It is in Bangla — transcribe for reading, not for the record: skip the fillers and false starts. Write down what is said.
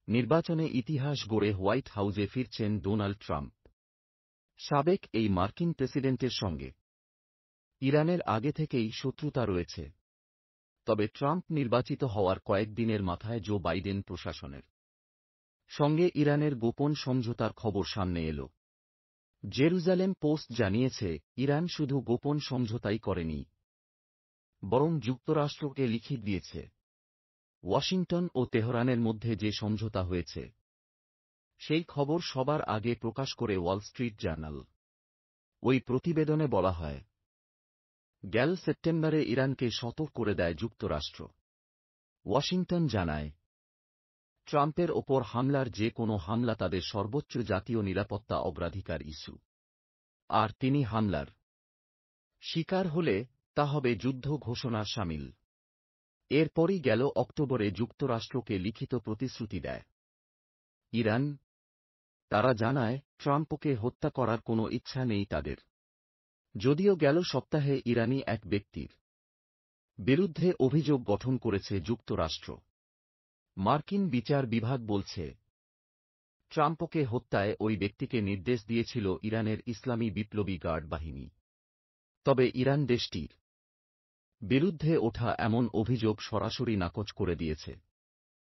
নির্বাচনে ইতিহাস গড়ে হোয়াইট হাউজে ফিরছেন ডোনাল্ড ট্রাম্প। সাবেক এই মার্কিন প্রেসিডেন্টের সঙ্গে ইরানের আগে থেকেই শত্রুতা রয়েছে। তবে ট্রাম্প নির্বাচিত হওয়ার কয়েকদিনের মাথায় জো বাইডেন প্রশাসনের সঙ্গে ইরানের গোপন সমঝোতার খবর সামনে এল। জেরুজালেম পোস্ট জানিয়েছে, ইরান শুধু গোপন সমঝোতাই করেনি, বরং যুক্তরাষ্ট্রকে লিখিত দিয়েছে। ওয়াশিংটন ও তেহরানের মধ্যে যে সমঝোতা হয়েছে সেই খবর সবার আগে প্রকাশ করে ওয়াল স্ট্রিট জার্নাল। ওই প্রতিবেদনে বলা হয়, গেল সেপ্টেম্বরে ইরানকে সতর্ক করে দেয় যুক্তরাষ্ট্র। ওয়াশিংটন জানায়, ট্রাম্পের ওপর হামলার যে কোনো হামলা তাদের সর্বোচ্চ জাতীয় নিরাপত্তা অগ্রাধিকার ইস্যু, আর তিনি হামলার শিকার হলে তা হবে যুদ্ধ ঘোষণার শামিল। এরপরই গেল অক্টোবরে যুক্তরাষ্ট্রকে লিখিত প্রতিশ্রুতি দেয় ইরান। তারা জানায়, ট্রাম্পকে হত্যা করার কোনো ইচ্ছা নেই তাদের। যদিও গেল সপ্তাহে ইরানি এক ব্যক্তির বিরুদ্ধে অভিযোগ গঠন করেছে যুক্তরাষ্ট্র। মার্কিন বিচার বিভাগ বলছে, ট্রাম্পকে হত্যায় ওই ব্যক্তিকে নির্দেশ দিয়েছিল ইরানের ইসলামী বিপ্লবী গার্ড বাহিনী। তবে ইরান দেশটির বিরুদ্ধে ওঠা এমন অভিযোগ সরাসরি নাকচ করে দিয়েছে।